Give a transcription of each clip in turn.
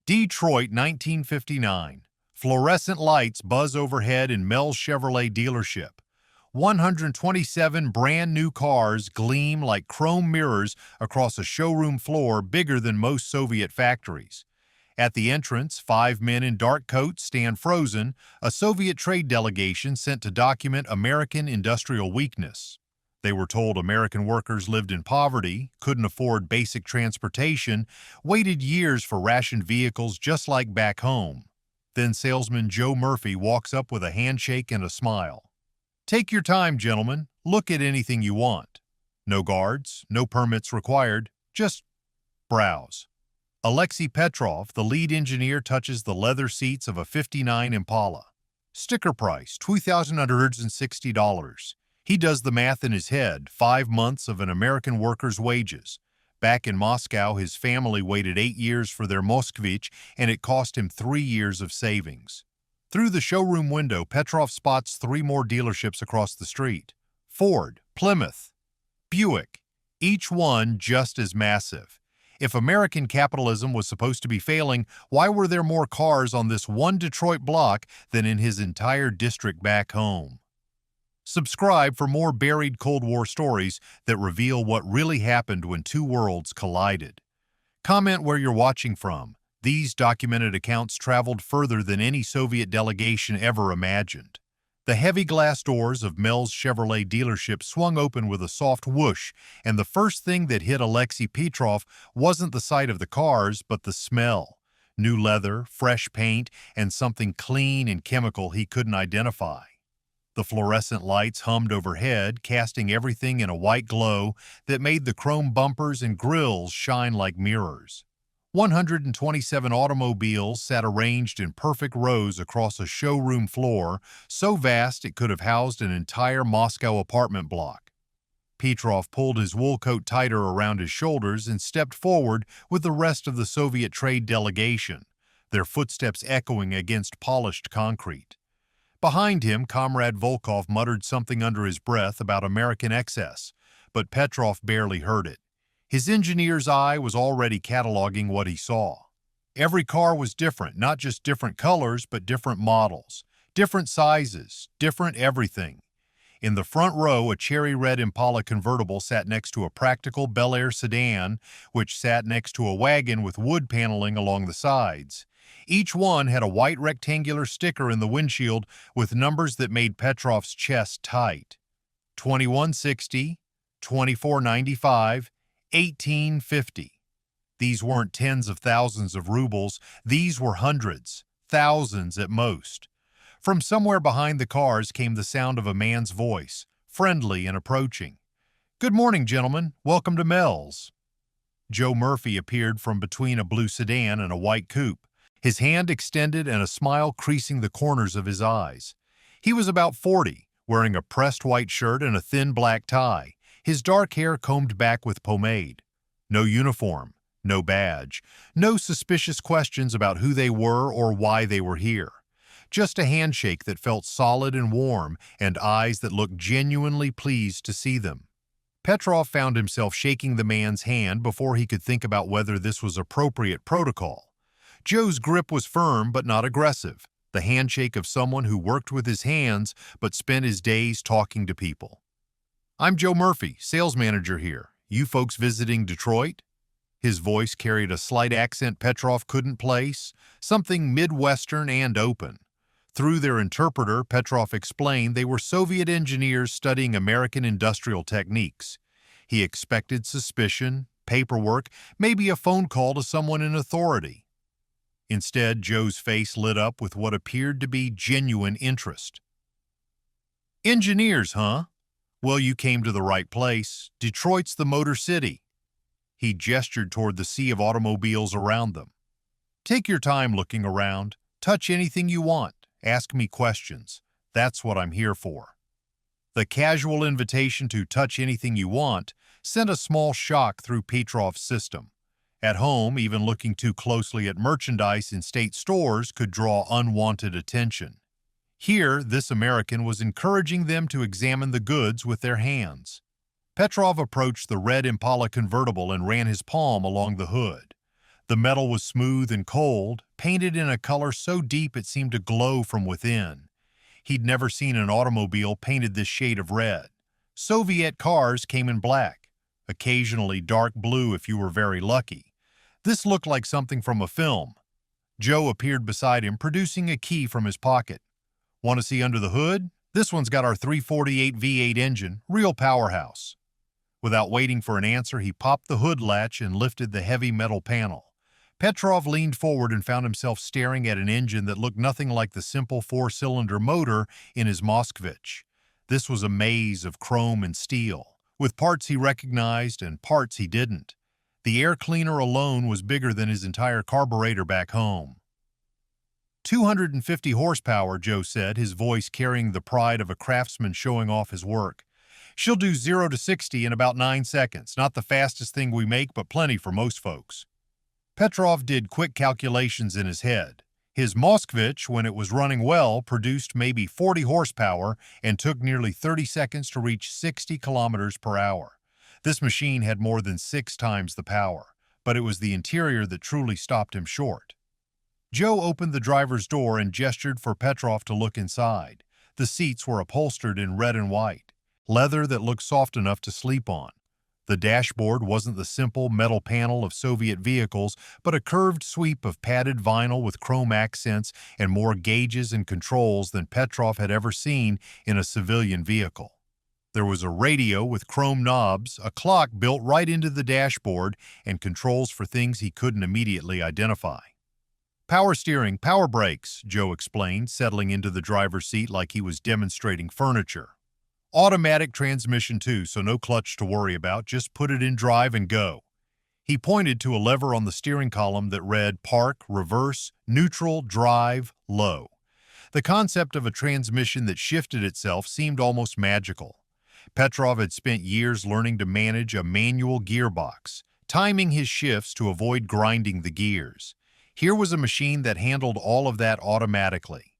Detroit, 1959. Fluorescent lights buzz overhead in Mel's Chevrolet dealership. 127 brand new cars gleam like chrome mirrors across a showroom floor bigger than most Soviet factories. At the entrance, 5 men in dark coats stand frozen, a Soviet trade delegation sent to document American industrial weakness. They were told American workers lived in poverty, couldn't afford basic transportation, waited years for rationed vehicles just like back home. Then salesman Joe Murphy walks up with a handshake and a smile. "Take your time, gentlemen. Look at anything you want. No guards, no permits required, just browse." Alexei Petrov, the lead engineer, touches the leather seats of a '59 Impala. Sticker price, $2,160. He does the math in his head, 5 months of an American worker's wages. Back in Moscow, his family waited 8 years for their Moskvich, and it cost him 3 years of savings. Through the showroom window, Petrov spots 3 more dealerships across the street. Ford, Plymouth, Buick, each one just as massive. If American capitalism was supposed to be failing, why were there more cars on this one Detroit block than in his entire district back home? Subscribe for more buried Cold War stories that reveal what really happened when two worlds collided. Comment where you're watching from. These documented accounts traveled further than any Soviet delegation ever imagined. The heavy glass doors of Mel's Chevrolet dealership swung open with a soft whoosh, and the first thing that hit Alexei Petrov wasn't the sight of the cars, but the smell. New leather, fresh paint, and something clean and chemical he couldn't identify. The fluorescent lights hummed overhead, casting everything in a white glow that made the chrome bumpers and grills shine like mirrors. 127 automobiles sat arranged in perfect rows across a showroom floor, so vast it could have housed an entire Moscow apartment block. Petrov pulled his wool coat tighter around his shoulders and stepped forward with the rest of the Soviet trade delegation, their footsteps echoing against polished concrete. Behind him, Comrade Volkov muttered something under his breath about American excess, but Petrov barely heard it. His engineer's eye was already cataloging what he saw. Every car was different, not just different colors, but different models, different sizes, different everything. In the front row, a cherry red Impala convertible sat next to a practical Bel Air sedan, which sat next to a wagon with wood paneling along the sides. Each one had a white rectangular sticker in the windshield with numbers that made Petrov's chest tight. 2160, 2495, 1850. These weren't tens of thousands of rubles, these were hundreds, thousands at most. From somewhere behind the cars came the sound of a man's voice, friendly and approaching. "Good morning, gentlemen. Welcome to Mel's." Joe Murphy appeared from between a blue sedan and a white coupe, his hand extended and a smile creasing the corners of his eyes. He was about 40, wearing a pressed white shirt and a thin black tie, his dark hair combed back with pomade. No uniform, no badge, no suspicious questions about who they were or why they were here. Just a handshake that felt solid and warm, and eyes that looked genuinely pleased to see them. Petrov found himself shaking the man's hand before he could think about whether this was appropriate protocol. Joe's grip was firm but not aggressive, the handshake of someone who worked with his hands but spent his days talking to people. "I'm Joe Murphy, sales manager here. You folks visiting Detroit?" His voice carried a slight accent Petrov couldn't place, something Midwestern and open. Through their interpreter, Petrov explained they were Soviet engineers studying American industrial techniques. He expected suspicion, paperwork, maybe a phone call to someone in authority. Instead, Joe's face lit up with what appeared to be genuine interest. "Engineers, huh? Well, you came to the right place. Detroit's the Motor City." He gestured toward the sea of automobiles around them. "Take your time looking around. Touch anything you want. Ask me questions. That's what I'm here for." The casual invitation to touch anything you want sent a small shock through Petrov's system. At home, even looking too closely at merchandise in state stores could draw unwanted attention. Here, this American was encouraging them to examine the goods with their hands. Petrov approached the red Impala convertible and ran his palm along the hood. The metal was smooth and cold, painted in a color so deep it seemed to glow from within. He'd never seen an automobile painted this shade of red. Soviet cars came in black, occasionally dark blue if you were very lucky. This looked like something from a film. Joe appeared beside him, producing a key from his pocket. Want to see under the hood? This one's got our 348 V8 engine, real powerhouse. Without waiting for an answer, he popped the hood latch and lifted the heavy metal panel. Petrov leaned forward and found himself staring at an engine that looked nothing like the simple four-cylinder motor in his Moskvich. This was a maze of chrome and steel, with parts he recognized and parts he didn't. The air cleaner alone was bigger than his entire carburetor back home. 250 horsepower, Joe said, his voice carrying the pride of a craftsman showing off his work. She'll do 0 to 60 in about 9 seconds. Not the fastest thing we make, but plenty for most folks. Petrov did quick calculations in his head. His Moskvich, when it was running well, produced maybe 40 horsepower and took nearly 30 seconds to reach 60 kilometers per hour. This machine had more than 6 times the power, but it was the interior that truly stopped him short. Joe opened the driver's door and gestured for Petrov to look inside. The seats were upholstered in red and white, leather that looked soft enough to sleep on. The dashboard wasn't the simple metal panel of Soviet vehicles, but a curved sweep of padded vinyl with chrome accents and more gauges and controls than Petrov had ever seen in a civilian vehicle. There was a radio with chrome knobs, a clock built right into the dashboard, and controls for things he couldn't immediately identify. Power steering, power brakes, Joe explained, settling into the driver's seat like he was demonstrating furniture. Automatic transmission too, so no clutch to worry about, just put it in drive and go. He pointed to a lever on the steering column that read park, reverse, neutral, drive, low. The concept of a transmission that shifted itself seemed almost magical. Petrov had spent years learning to manage a manual gearbox, timing his shifts to avoid grinding the gears. Here was a machine that handled all of that automatically.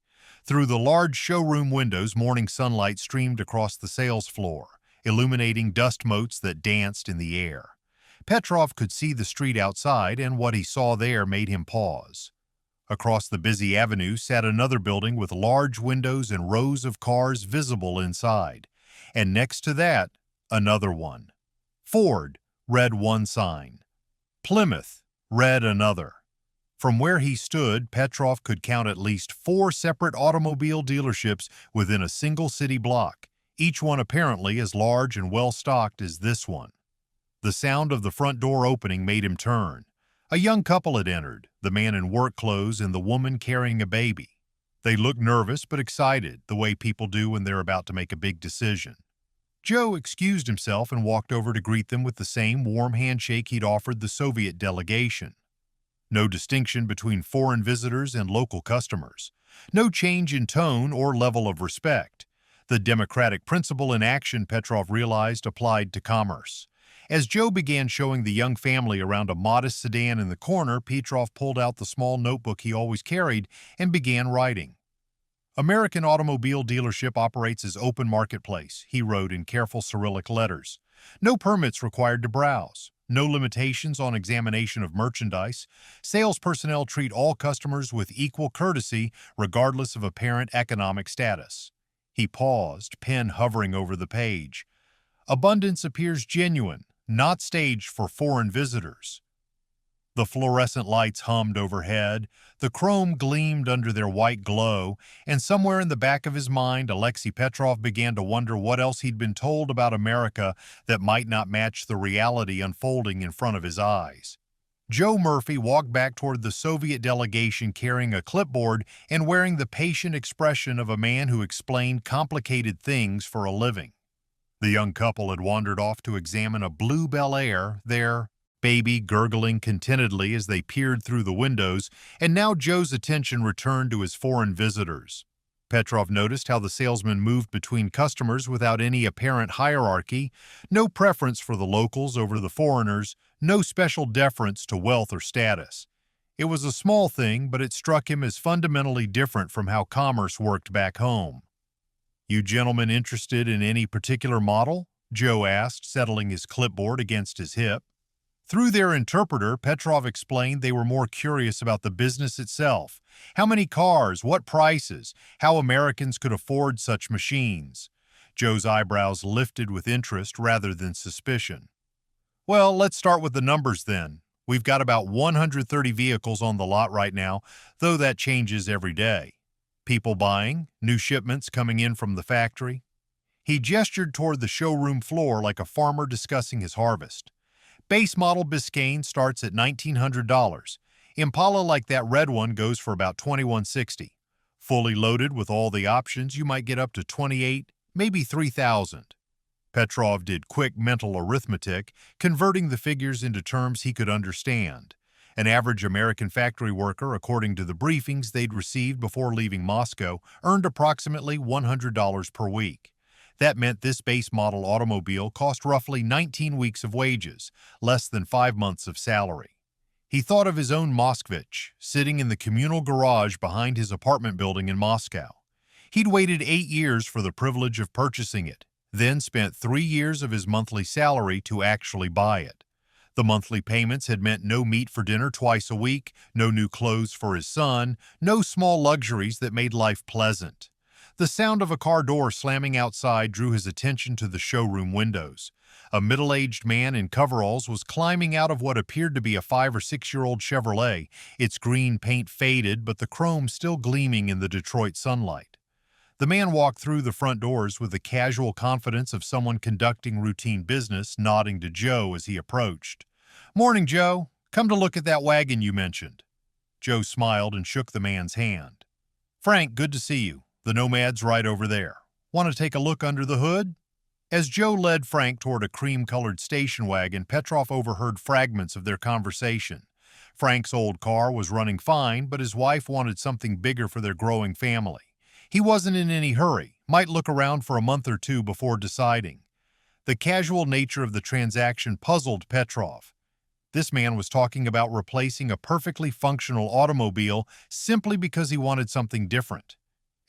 Through the large showroom windows, morning sunlight streamed across the sales floor, illuminating dust motes that danced in the air. Petrov could see the street outside, and what he saw there made him pause. Across the busy avenue sat another building with large windows and rows of cars visible inside, and next to that, another one. Ford read one sign. Plymouth read another. From where he stood, Petrov could count at least 4 separate automobile dealerships within a single city block, each one apparently as large and well-stocked as this one. The sound of the front door opening made him turn. A young couple had entered, the man in work clothes and the woman carrying a baby. They looked nervous but excited, the way people do when they're about to make a big decision. Joe excused himself and walked over to greet them with the same warm handshake he'd offered the Soviet delegation. No distinction between foreign visitors and local customers. No change in tone or level of respect. The democratic principle in action, Petrov realized, applied to commerce. As Joe began showing the young family around a modest sedan in the corner, Petrov pulled out the small notebook he always carried and began writing. American Automobile Dealership operates as open marketplace, he wrote in careful Cyrillic letters. No permits required to browse. No limitations on examination of merchandise. Sales personnel treat all customers with equal courtesy, regardless of apparent economic status. He paused, pen hovering over the page. Abundance appears genuine, not staged for foreign visitors. The fluorescent lights hummed overhead, the chrome gleamed under their white glow, and somewhere in the back of his mind, Alexei Petrov began to wonder what else he'd been told about America that might not match the reality unfolding in front of his eyes. Joe Murphy walked back toward the Soviet delegation carrying a clipboard and wearing the patient expression of a man who explained complicated things for a living. The young couple had wandered off to examine a blue Bel Air, their baby gurgling contentedly as they peered through the windows, and now Joe's attention returned to his foreign visitors. Petrov noticed how the salesman moved between customers without any apparent hierarchy, no preference for the locals over the foreigners, no special deference to wealth or status. It was a small thing, but it struck him as fundamentally different from how commerce worked back home. "You gentlemen interested in any particular model?" Joe asked, settling his clipboard against his hip. Through their interpreter, Petrov explained they were more curious about the business itself. How many cars, what prices, how Americans could afford such machines. Joe's eyebrows lifted with interest rather than suspicion. Well, let's start with the numbers then. We've got about 130 vehicles on the lot right now, though that changes every day. People buying, new shipments coming in from the factory. He gestured toward the showroom floor like a farmer discussing his harvest. Base model Biscayne starts at $1,900. Impala like that red one goes for about $2,160. Fully loaded with all the options, you might get up to $28,000, maybe $3,000. Petrov did quick mental arithmetic, converting the figures into terms he could understand. An average American factory worker, according to the briefings they'd received before leaving Moscow, earned approximately $100 per week. That meant this base model automobile cost roughly 19 weeks of wages, less than 5 months of salary. He thought of his own Moskvich, sitting in the communal garage behind his apartment building in Moscow. He'd waited 8 years for the privilege of purchasing it, then spent 3 years of his monthly salary to actually buy it. The monthly payments had meant no meat for dinner twice a week, no new clothes for his son, no small luxuries that made life pleasant. The sound of a car door slamming outside drew his attention to the showroom windows. A middle-aged man in coveralls was climbing out of what appeared to be a 5- or 6-year-old Chevrolet, its green paint faded but the chrome still gleaming in the Detroit sunlight. The man walked through the front doors with the casual confidence of someone conducting routine business, nodding to Joe as he approached. "Morning, Joe. Come to look at that wagon you mentioned." Joe smiled and shook the man's hand. "Frank, good to see you. The Nomad's right over there. Want to take a look under the hood?" As Joe led Frank toward a cream-colored station wagon, Petrov overheard fragments of their conversation. Frank's old car was running fine, but his wife wanted something bigger for their growing family. He wasn't in any hurry, might look around for a month or two before deciding. The casual nature of the transaction puzzled Petrov. This man was talking about replacing a perfectly functional automobile simply because he wanted something different.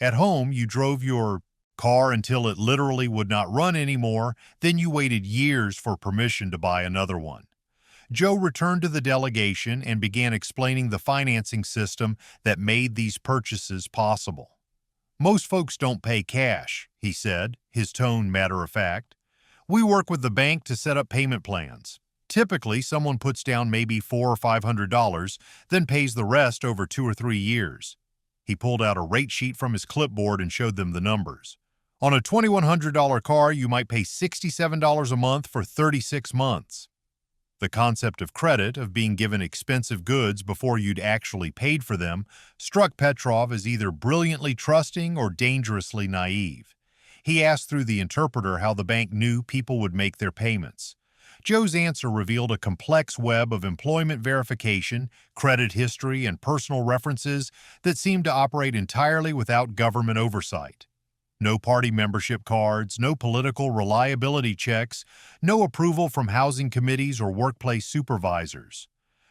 At home, you drove your car until it literally would not run anymore, then you waited years for permission to buy another one. Joe returned to the delegation and began explaining the financing system that made these purchases possible. "Most folks don't pay cash," he said, his tone matter-of-fact. "We work with the bank to set up payment plans. Typically, someone puts down maybe $400 or $500, then pays the rest over 2 or 3 years. He pulled out a rate sheet from his clipboard and showed them the numbers. On a $2,100 car, you might pay $67 a month for 36 months. The concept of credit, of being given expensive goods before you'd actually paid for them, struck Petrov as either brilliantly trusting or dangerously naive. He asked through the interpreter how the bank knew people would make their payments. Joe's answer revealed a complex web of employment verification, credit history, and personal references that seemed to operate entirely without government oversight. No party membership cards, no political reliability checks, no approval from housing committees or workplace supervisors.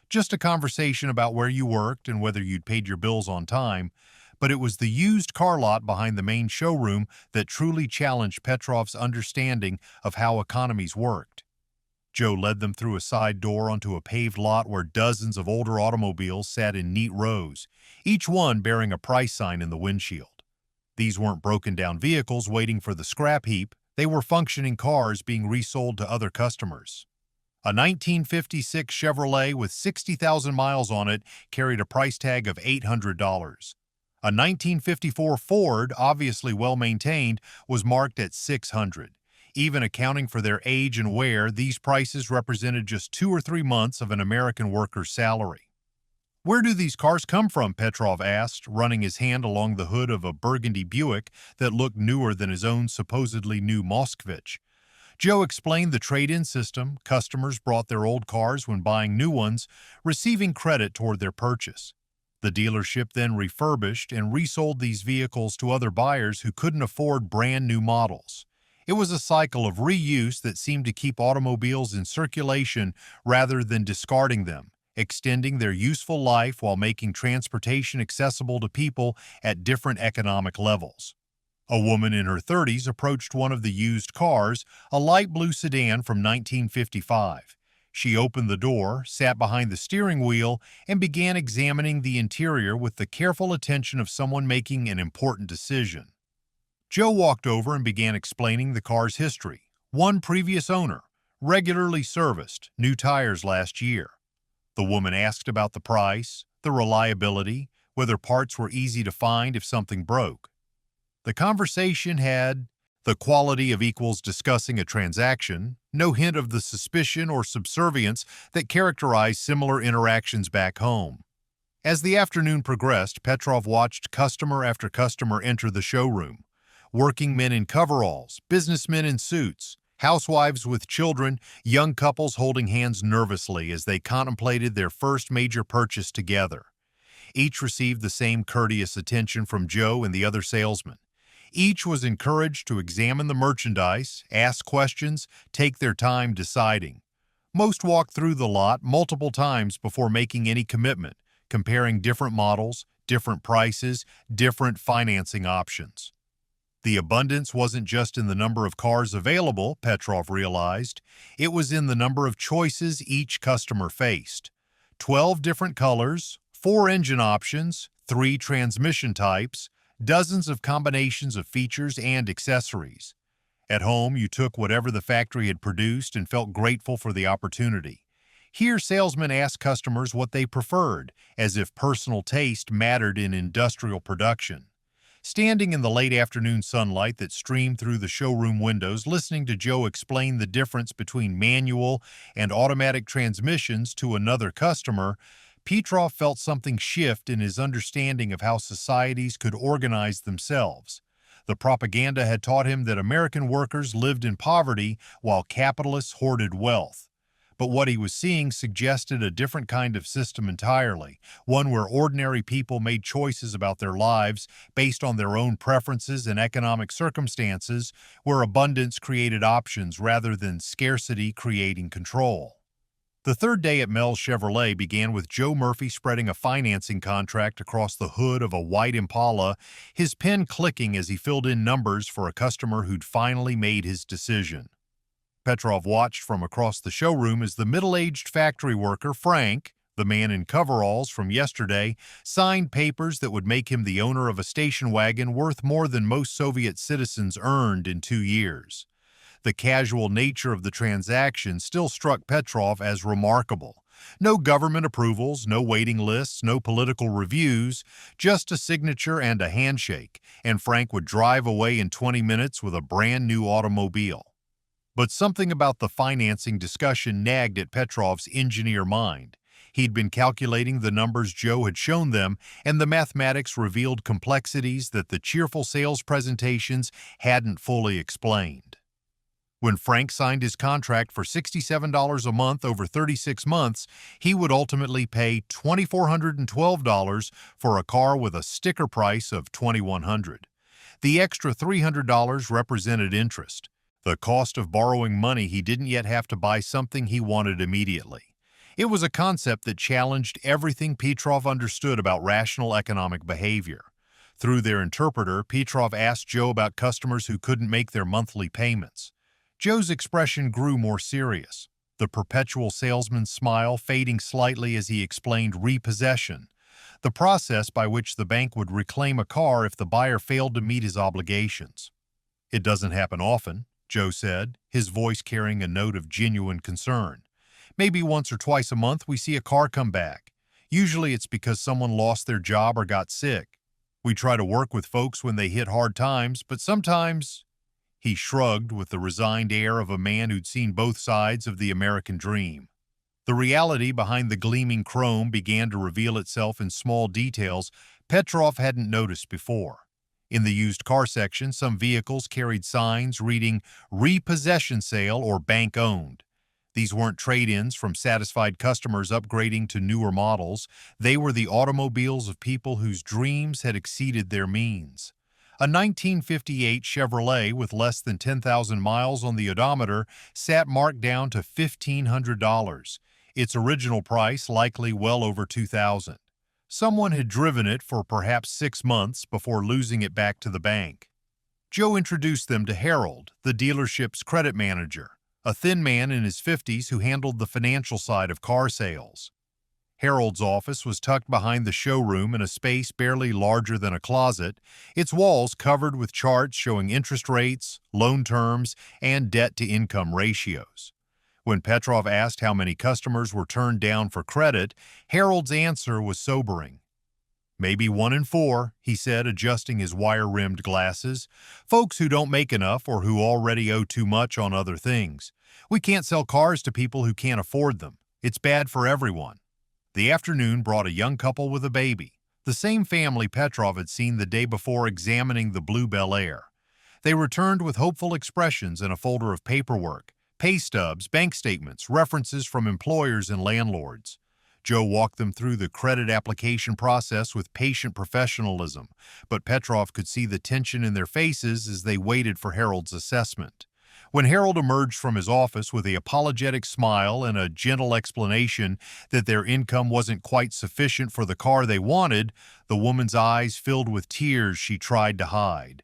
Just a conversation about where you worked and whether you'd paid your bills on time, but it was the used car lot behind the main showroom that truly challenged Petrov's understanding of how economies worked. Joe led them through a side door onto a paved lot where dozens of older automobiles sat in neat rows, each one bearing a price sign in the windshield. These weren't broken-down vehicles waiting for the scrap heap, they were functioning cars being resold to other customers. A 1956 Chevrolet with 60,000 miles on it carried a price tag of $800. A 1954 Ford, obviously well-maintained, was marked at $600. Even accounting for their age and wear, these prices represented just 2 or 3 months of an American worker's salary. "Where do these cars come from?" Petrov asked, running his hand along the hood of a burgundy Buick that looked newer than his own supposedly new Moskvich. Joe explained the trade-in system. Customers brought their old cars when buying new ones, receiving credit toward their purchase. The dealership then refurbished and resold these vehicles to other buyers who couldn't afford brand new models. It was a cycle of reuse that seemed to keep automobiles in circulation rather than discarding them, extending their useful life while making transportation accessible to people at different economic levels. A woman in her 30s approached one of the used cars, a light blue sedan from 1955. She opened the door, sat behind the steering wheel, and began examining the interior with the careful attention of someone making an important decision. Joe walked over and began explaining the car's history. One previous owner, regularly serviced, new tires last year. The woman asked about the price, the reliability, whether parts were easy to find if something broke. The conversation had the quality of equals discussing a transaction, no hint of the suspicion or subservience that characterized similar interactions back home. As the afternoon progressed, Petrov watched customer after customer enter the showroom. Working men in coveralls, businessmen in suits, housewives with children, young couples holding hands nervously as they contemplated their first major purchase together. Each received the same courteous attention from Joe and the other salesmen. Each was encouraged to examine the merchandise, ask questions, take their time deciding. Most walked through the lot multiple times before making any commitment, comparing different models, different prices, different financing options. The abundance wasn't just in the number of cars available, Petrov realized. It was in the number of choices each customer faced. 12 different colors, 4 engine options, 3 transmission types, dozens of combinations of features and accessories. At home, you took whatever the factory had produced and felt grateful for the opportunity. Here, salesmen asked customers what they preferred, as if personal taste mattered in industrial production. Standing in the late afternoon sunlight that streamed through the showroom windows, listening to Joe explain the difference between manual and automatic transmissions to another customer, Petrov felt something shift in his understanding of how societies could organize themselves. The propaganda had taught him that American workers lived in poverty while capitalists hoarded wealth. But what he was seeing suggested a different kind of system entirely, one where ordinary people made choices about their lives based on their own preferences and economic circumstances, where abundance created options rather than scarcity creating control. The third day at Mel's Chevrolet began with Joe Murphy spreading a financing contract across the hood of a white Impala, his pen clicking as he filled in numbers for a customer who'd finally made his decision. Petrov watched from across the showroom as the middle-aged factory worker, Frank, the man in coveralls from yesterday, signed papers that would make him the owner of a station wagon worth more than most Soviet citizens earned in 2 years. The casual nature of the transaction still struck Petrov as remarkable. No government approvals, no waiting lists, no political reviews, just a signature and a handshake, and Frank would drive away in 20 minutes with a brand new automobile. But something about the financing discussion nagged at Petrov's engineer mind. He'd been calculating the numbers Joe had shown them, and the mathematics revealed complexities that the cheerful sales presentations hadn't fully explained. When Frank signed his contract for $67 a month over 36 months, he would ultimately pay $2,412 for a car with a sticker price of $2,100. The extra $300 represented interest, the cost of borrowing money he didn't yet have to buy something he wanted immediately. It was a concept that challenged everything Petrov understood about rational economic behavior. Through their interpreter, Petrov asked Joe about customers who couldn't make their monthly payments. Joe's expression grew more serious, the perpetual salesman's smile fading slightly as he explained repossession, the process by which the bank would reclaim a car if the buyer failed to meet his obligations. "It doesn't happen often," Joe said, his voice carrying a note of genuine concern. "Maybe once or twice a month we see a car come back. Usually it's because someone lost their job or got sick. We try to work with folks when they hit hard times, but sometimes—" He shrugged with the resigned air of a man who'd seen both sides of the American dream. The reality behind the gleaming chrome began to reveal itself in small details Petrov hadn't noticed before. In the used car section, some vehicles carried signs reading "Repossession Sale" or "Bank Owned." These weren't trade-ins from satisfied customers upgrading to newer models. They were the automobiles of people whose dreams had exceeded their means. A 1958 Chevrolet with less than 10,000 miles on the odometer sat marked down to $1,500, its original price likely well over $2,000. Someone had driven it for perhaps 6 months before losing it back to the bank. Joe introduced them to Harold, the dealership's credit manager, a thin man in his 50s who handled the financial side of car sales. Harold's office was tucked behind the showroom in a space barely larger than a closet, its walls covered with charts showing interest rates, loan terms, and debt-to-income ratios. When Petrov asked how many customers were turned down for credit, Harold's answer was sobering. "Maybe 1 in 4, he said, adjusting his wire-rimmed glasses. "Folks who don't make enough or who already owe too much on other things. We can't sell cars to people who can't afford them. It's bad for everyone." The afternoon brought a young couple with a baby, the same family Petrov had seen the day before examining the blue Bel Air. They returned with hopeful expressions and a folder of paperwork, pay stubs, bank statements, references from employers and landlords. Joe walked them through the credit application process with patient professionalism, but Petrov could see the tension in their faces as they waited for Harold's assessment. When Harold emerged from his office with an apologetic smile and a gentle explanation that their income wasn't quite sufficient for the car they wanted, the woman's eyes filled with tears she tried to hide.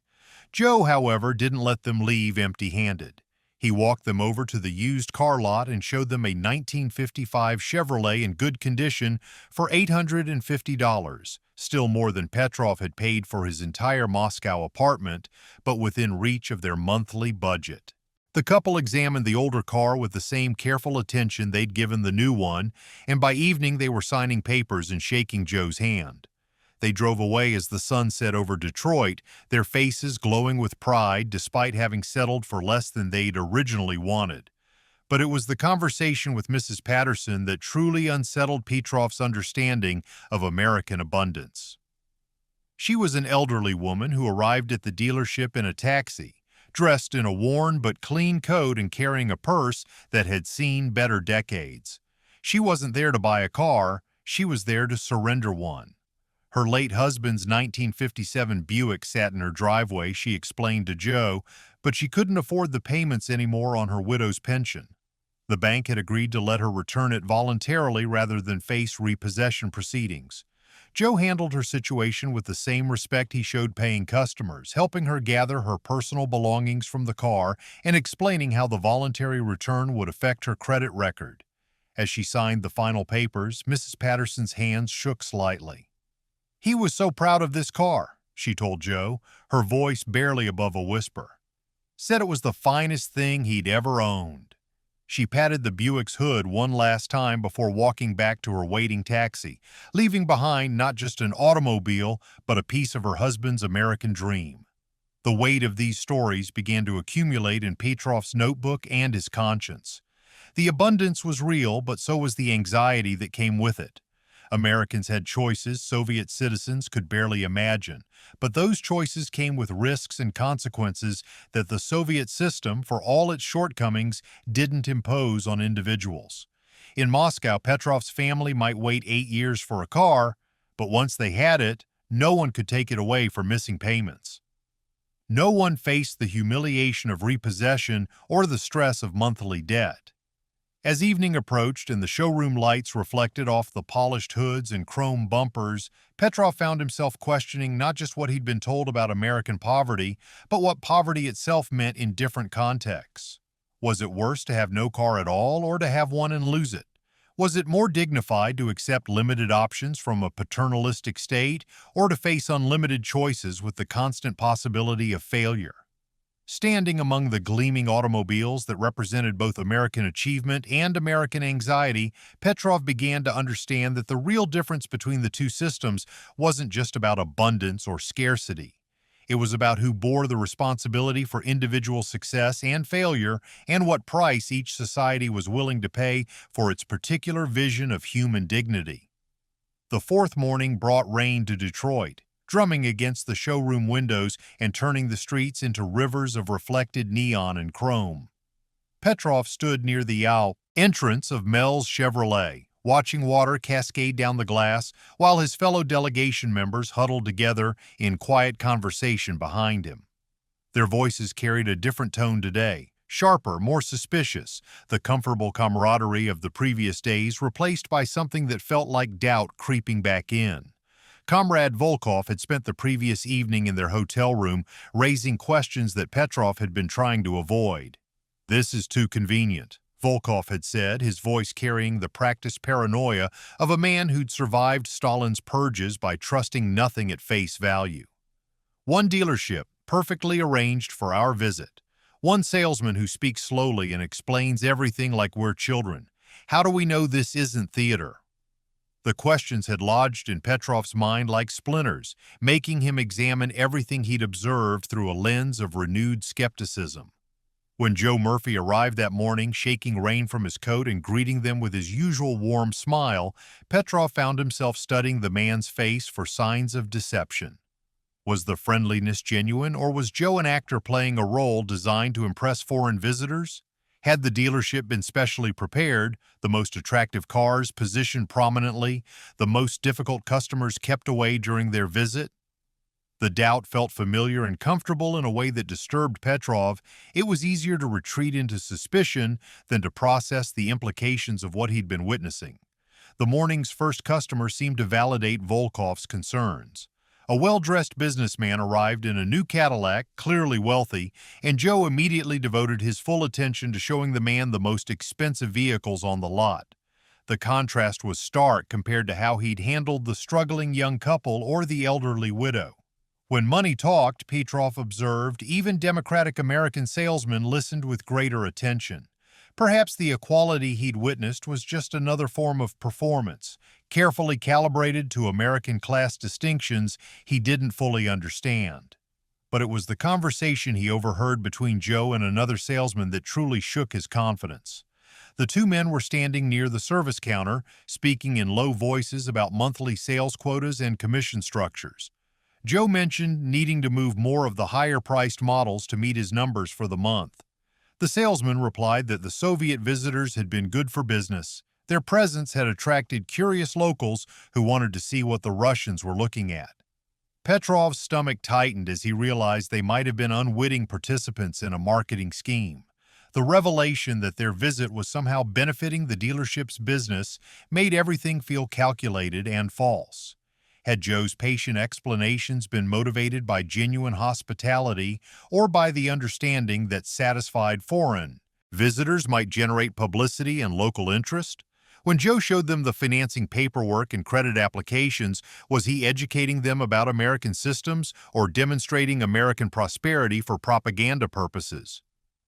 Joe, however, didn't let them leave empty-handed. He walked them over to the used car lot and showed them a 1955 Chevrolet in good condition for $850, still more than Petrov had paid for his entire Moscow apartment, but within reach of their monthly budget. The couple examined the older car with the same careful attention they'd given the new one, and by evening they were signing papers and shaking Joe's hand. They drove away as the sun set over Detroit, their faces glowing with pride despite having settled for less than they'd originally wanted. But it was the conversation with Mrs. Patterson that truly unsettled Petrov's understanding of American abundance. She was an elderly woman who arrived at the dealership in a taxi, dressed in a worn but clean coat and carrying a purse that had seen better decades. She wasn't there to buy a car, she was there to surrender one. Her late husband's 1957 Buick sat in her driveway, she explained to Joe, but she couldn't afford the payments anymore on her widow's pension. The bank had agreed to let her return it voluntarily rather than face repossession proceedings. Joe handled her situation with the same respect he showed paying customers, helping her gather her personal belongings from the car and explaining how the voluntary return would affect her credit record. As she signed the final papers, Mrs. Patterson's hands shook slightly. "He was so proud of this car," she told Joe, her voice barely above a whisper. "Said it was the finest thing he'd ever owned." She patted the Buick's hood one last time before walking back to her waiting taxi, leaving behind not just an automobile, but a piece of her husband's American dream. The weight of these stories began to accumulate in Petrov's notebook and his conscience. The abundance was real, but so was the anxiety that came with it. Americans had choices Soviet citizens could barely imagine, but those choices came with risks and consequences that the Soviet system, for all its shortcomings, didn't impose on individuals. In Moscow, Petrov's family might wait 8 years for a car, but once they had it, no one could take it away for missing payments. No one faced the humiliation of repossession or the stress of monthly debt. As evening approached and the showroom lights reflected off the polished hoods and chrome bumpers, Petrov found himself questioning not just what he'd been told about American poverty, but what poverty itself meant in different contexts. Was it worse to have no car at all or to have one and lose it? Was it more dignified to accept limited options from a paternalistic state or to face unlimited choices with the constant possibility of failure? Standing among the gleaming automobiles that represented both American achievement and American anxiety, Petrov began to understand that the real difference between the two systems wasn't just about abundance or scarcity. It was about who bore the responsibility for individual success and failure and what price each society was willing to pay for its particular vision of human dignity. The fourth morning brought rain to Detroit, drumming against the showroom windows and turning the streets into rivers of reflected neon and chrome. Petrov stood near the entrance of Mel's Chevrolet, watching water cascade down the glass while his fellow delegation members huddled together in quiet conversation behind him. Their voices carried a different tone today, sharper, more suspicious, the comfortable camaraderie of the previous days replaced by something that felt like doubt creeping back in. Comrade Volkov had spent the previous evening in their hotel room raising questions that Petrov had been trying to avoid. "This is too convenient," Volkov had said, his voice carrying the practiced paranoia of a man who'd survived Stalin's purges by trusting nothing at face value. "One dealership, perfectly arranged for our visit. One salesman who speaks slowly and explains everything like we're children. How do we know this isn't theater?" The questions had lodged in Petrov's mind like splinters, making him examine everything he'd observed through a lens of renewed skepticism. When Joe Murphy arrived that morning, shaking rain from his coat and greeting them with his usual warm smile, Petrov found himself studying the man's face for signs of deception. Was the friendliness genuine, or was Joe an actor playing a role designed to impress foreign visitors? Had the dealership been specially prepared, the most attractive cars positioned prominently, the most difficult customers kept away during their visit? The doubt felt familiar and comfortable in a way that disturbed Petrov. It was easier to retreat into suspicion than to process the implications of what he'd been witnessing. The morning's first customer seemed to validate Volkov's concerns. A well-dressed businessman arrived in a new Cadillac, clearly wealthy, and Joe immediately devoted his full attention to showing the man the most expensive vehicles on the lot. The contrast was stark compared to how he'd handled the struggling young couple or the elderly widow. When money talked, Petrov observed, even democratic American salesmen listened with greater attention. Perhaps the equality he'd witnessed was just another form of performance, carefully calibrated to American class distinctions he didn't fully understand. But it was the conversation he overheard between Joe and another salesman that truly shook his confidence. The two men were standing near the service counter, speaking in low voices about monthly sales quotas and commission structures. Joe mentioned needing to move more of the higher-priced models to meet his numbers for the month. The salesman replied that the Soviet visitors had been good for business. Their presence had attracted curious locals who wanted to see what the Russians were looking at. Petrov's stomach tightened as he realized they might have been unwitting participants in a marketing scheme. The revelation that their visit was somehow benefiting the dealership's business made everything feel calculated and false. Had Joe's patient explanations been motivated by genuine hospitality or by the understanding that satisfied foreign visitors might generate publicity and local interest? When Joe showed them the financing paperwork and credit applications, was he educating them about American systems or demonstrating American prosperity for propaganda purposes?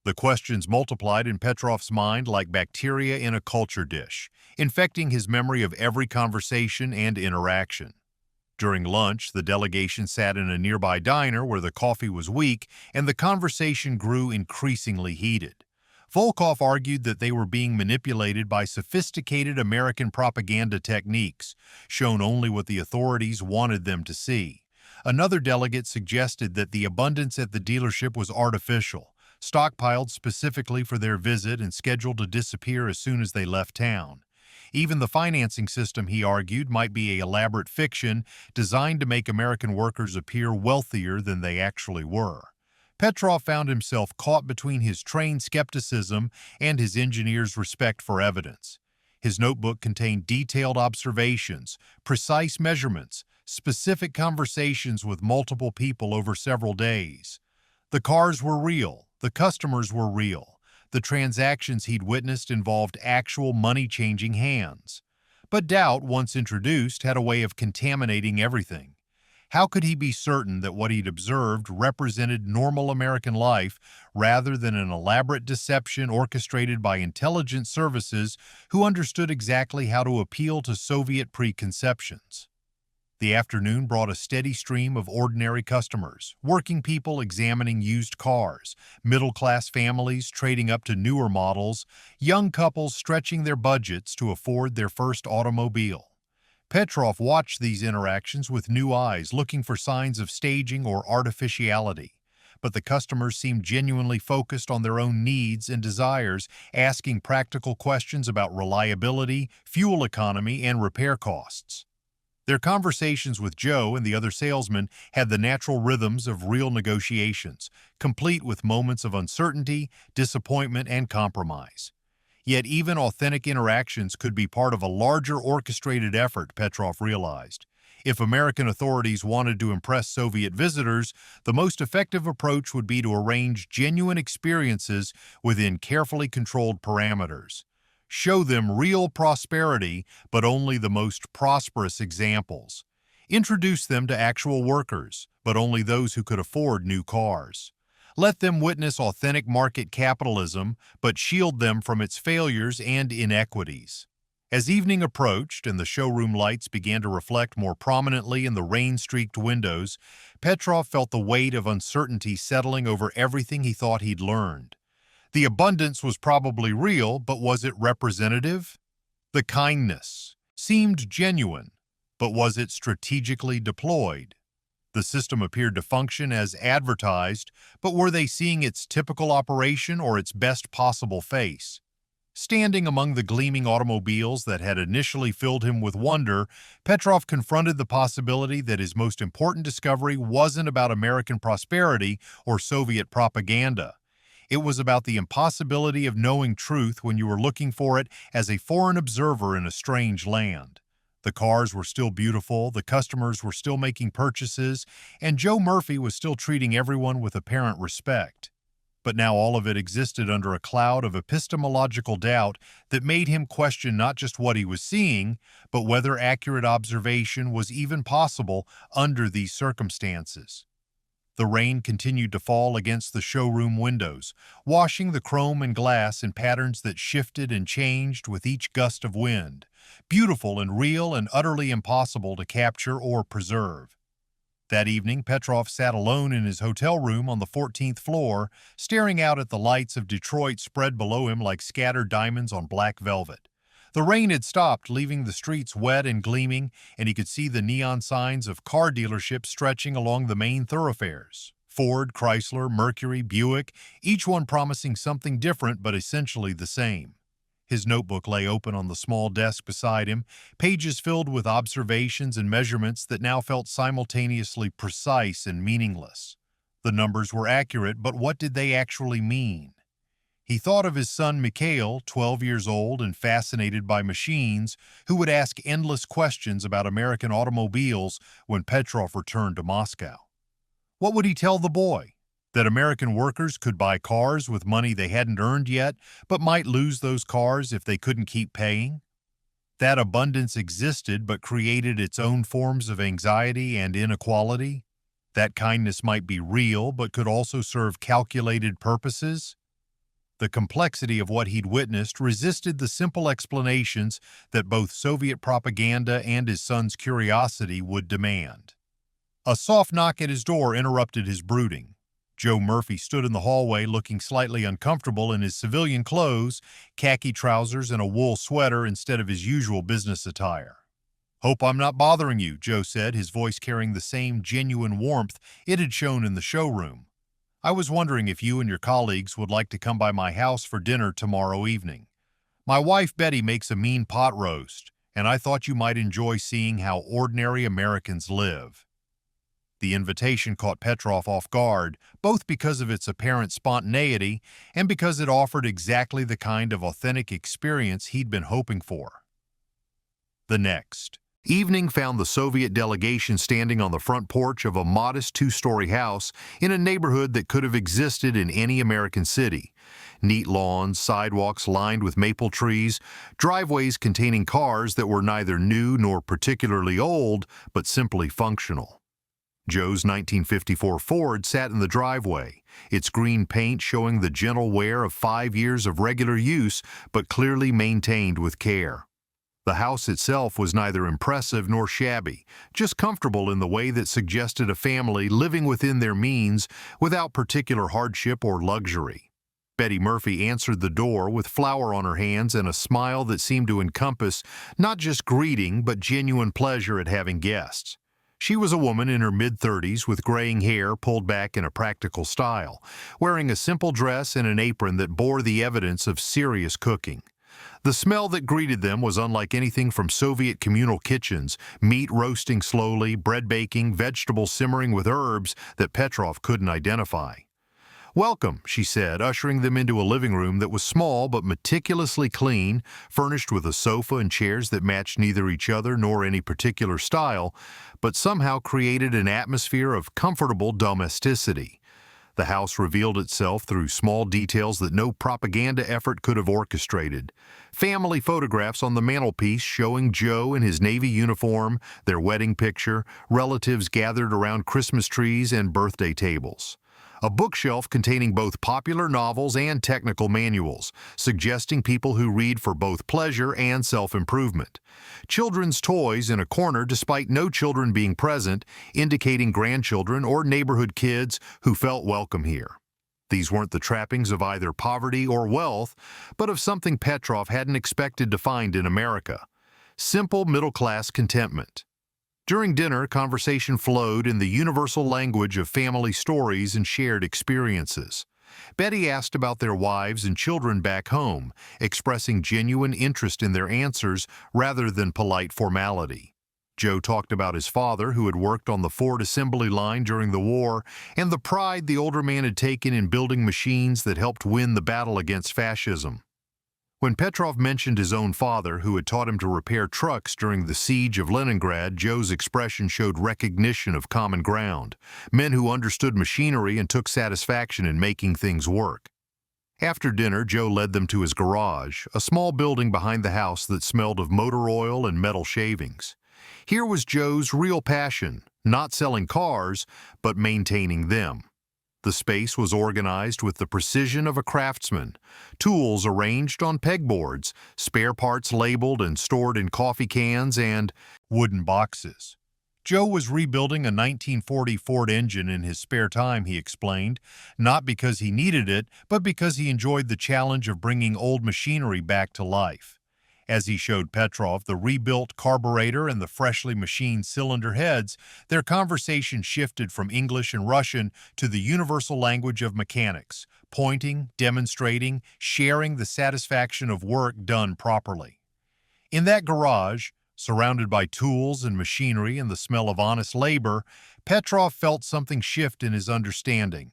The questions multiplied in Petrov's mind like bacteria in a culture dish, infecting his memory of every conversation and interaction. During lunch, the delegation sat in a nearby diner where the coffee was weak and the conversation grew increasingly heated. Volkov argued that they were being manipulated by sophisticated American propaganda techniques, shown only what the authorities wanted them to see. Another delegate suggested that the abundance at the dealership was artificial, stockpiled specifically for their visit and scheduled to disappear as soon as they left town. Even the financing system, he argued, might be an elaborate fiction designed to make American workers appear wealthier than they actually were. Petrov found himself caught between his trained skepticism and his engineer's respect for evidence. His notebook contained detailed observations, precise measurements, specific conversations with multiple people over several days. The cars were real, the customers were real. The transactions he'd witnessed involved actual money-changing hands. But doubt, once introduced, had a way of contaminating everything. How could he be certain that what he'd observed represented normal American life rather than an elaborate deception orchestrated by intelligence services who understood exactly how to appeal to Soviet preconceptions? The afternoon brought a steady stream of ordinary customers, working people examining used cars, middle-class families trading up to newer models, young couples stretching their budgets to afford their first automobile. Petrov watched these interactions with new eyes, looking for signs of staging or artificiality. But the customers seemed genuinely focused on their own needs and desires, asking practical questions about reliability, fuel economy, and repair costs. Their conversations with Joe and the other salesmen had the natural rhythms of real negotiations, complete with moments of uncertainty, disappointment, and compromise. Yet even authentic interactions could be part of a larger orchestrated effort, Petrov realized. If American authorities wanted to impress Soviet visitors, the most effective approach would be to arrange genuine experiences within carefully controlled parameters. Show them real prosperity, but only the most prosperous examples. Introduce them to actual workers, but only those who could afford new cars. Let them witness authentic market capitalism, but shield them from its failures and inequities. As evening approached and the showroom lights began to reflect more prominently in the rain-streaked windows, Petrov felt the weight of uncertainty settling over everything he thought he'd learned. The abundance was probably real, but was it representative? The kindness seemed genuine, but was it strategically deployed? The system appeared to function as advertised, but were they seeing its typical operation or its best possible face? Standing among the gleaming automobiles that had initially filled him with wonder, Petrov confronted the possibility that his most important discovery wasn't about American prosperity or Soviet propaganda. It was about the impossibility of knowing truth when you were looking for it as a foreign observer in a strange land. The cars were still beautiful, the customers were still making purchases, and Joe Murphy was still treating everyone with apparent respect. But now all of it existed under a cloud of epistemological doubt that made him question not just what he was seeing, but whether accurate observation was even possible under these circumstances. The rain continued to fall against the showroom windows, washing the chrome and glass in patterns that shifted and changed with each gust of wind, beautiful and real and utterly impossible to capture or preserve. That evening, Petrov sat alone in his hotel room on the 14th floor, staring out at the lights of Detroit spread below him like scattered diamonds on black velvet. The rain had stopped, leaving the streets wet and gleaming, and he could see the neon signs of car dealerships stretching along the main thoroughfares. Ford, Chrysler, Mercury, Buick, each one promising something different but essentially the same. His notebook lay open on the small desk beside him, pages filled with observations and measurements that now felt simultaneously precise and meaningless. The numbers were accurate, but what did they actually mean? He thought of his son Mikhail, 12 years old and fascinated by machines, who would ask endless questions about American automobiles when Petrov returned to Moscow. What would he tell the boy? That American workers could buy cars with money they hadn't earned yet, but might lose those cars if they couldn't keep paying? That abundance existed but created its own forms of anxiety and inequality? That kindness might be real but could also serve calculated purposes? The complexity of what he'd witnessed resisted the simple explanations that both Soviet propaganda and his son's curiosity would demand. A soft knock at his door interrupted his brooding. Joe Murphy stood in the hallway looking slightly uncomfortable in his civilian clothes, khaki trousers, and a wool sweater instead of his usual business attire. "Hope I'm not bothering you," Joe said, his voice carrying the same genuine warmth it had shown in the showroom. "I was wondering if you and your colleagues would like to come by my house for dinner tomorrow evening. My wife Betty makes a mean pot roast, and I thought you might enjoy seeing how ordinary Americans live." The invitation caught Petrov off guard, both because of its apparent spontaneity and because it offered exactly the kind of authentic experience he'd been hoping for. The next evening found the Soviet delegation standing on the front porch of a modest two-story house in a neighborhood that could have existed in any American city. Neat lawns, sidewalks lined with maple trees, driveways containing cars that were neither new nor particularly old, but simply functional. Joe's 1954 Ford sat in the driveway, its green paint showing the gentle wear of 5 years of regular use, but clearly maintained with care. The house itself was neither impressive nor shabby, just comfortable in the way that suggested a family living within their means without particular hardship or luxury. Betty Murphy answered the door with flour on her hands and a smile that seemed to encompass not just greeting but genuine pleasure at having guests. She was a woman in her mid-30s with graying hair pulled back in a practical style, wearing a simple dress and an apron that bore the evidence of serious cooking. The smell that greeted them was unlike anything from Soviet communal kitchens, meat roasting slowly, bread baking, vegetables simmering with herbs that Petrov couldn't identify. "Welcome," she said, ushering them into a living room that was small but meticulously clean, furnished with a sofa and chairs that matched neither each other nor any particular style, but somehow created an atmosphere of comfortable domesticity. The house revealed itself through small details that no propaganda effort could have orchestrated. Family photographs on the mantelpiece showing Joe in his Navy uniform, their wedding picture, relatives gathered around Christmas trees and birthday tables. A bookshelf containing both popular novels and technical manuals, suggesting people who read for both pleasure and self-improvement. Children's toys in a corner despite no children being present, indicating grandchildren or neighborhood kids who felt welcome here. These weren't the trappings of either poverty or wealth, but of something Petrov hadn't expected to find in America: simple middle-class contentment. During dinner, conversation flowed in the universal language of family stories and shared experiences. Betty asked about their wives and children back home, expressing genuine interest in their answers rather than polite formality. Joe talked about his father, who had worked on the Ford assembly line during the war, and the pride the older man had taken in building machines that helped win the battle against fascism. When Petrov mentioned his own father, who had taught him to repair trucks during the siege of Leningrad, Joe's expression showed recognition of common ground, men who understood machinery and took satisfaction in making things work. After dinner, Joe led them to his garage, a small building behind the house that smelled of motor oil and metal shavings. Here was Joe's real passion, not selling cars, but maintaining them. The space was organized with the precision of a craftsman, tools arranged on pegboards, spare parts labeled and stored in coffee cans and wooden boxes. Joe was rebuilding a 1940 Ford engine in his spare time, he explained, not because he needed it, but because he enjoyed the challenge of bringing old machinery back to life. As he showed Petrov the rebuilt carburetor and the freshly machined cylinder heads, their conversation shifted from English and Russian to the universal language of mechanics, pointing, demonstrating, sharing the satisfaction of work done properly. In that garage, surrounded by tools and machinery and the smell of honest labor, Petrov felt something shift in his understanding.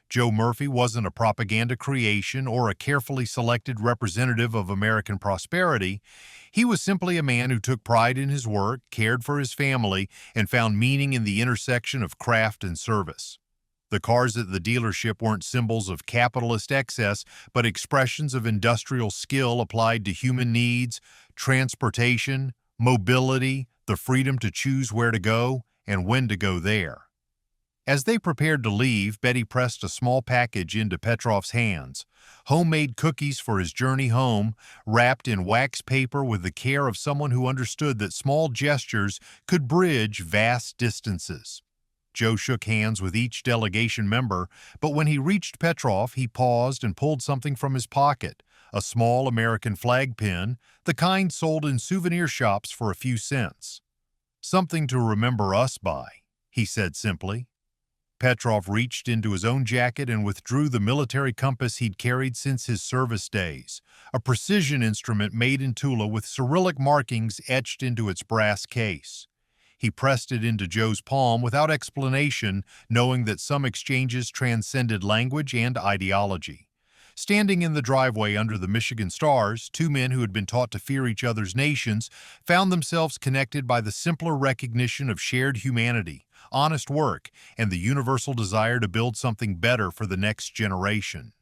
Joe Murphy wasn't a propaganda creation or a carefully selected representative of American prosperity. He was simply a man who took pride in his work, cared for his family, and found meaning in the intersection of craft and service. The cars at the dealership weren't symbols of capitalist excess, but expressions of industrial skill applied to human needs, transportation, mobility, the freedom to choose where to go and when to go there. As they prepared to leave, Betty pressed a small package into Petrov's hands, homemade cookies for his journey home, wrapped in wax paper with the care of someone who understood that small gestures could bridge vast distances. Joe shook hands with each delegation member, but when he reached Petrov, he paused and pulled something from his pocket, a small American flag pin, the kind sold in souvenir shops for a few cents. "Something to remember us by," he said simply. Petrov reached into his own jacket and withdrew the military compass he'd carried since his service days, a precision instrument made in Tula with Cyrillic markings etched into its brass case. He pressed it into Joe's palm without explanation, knowing that some exchanges transcended language and ideology. Standing in the driveway under the Michigan stars, two men who had been taught to fear each other's nations found themselves connected by the simpler recognition of shared humanity, honest work, and the universal desire to build something better for the next generation.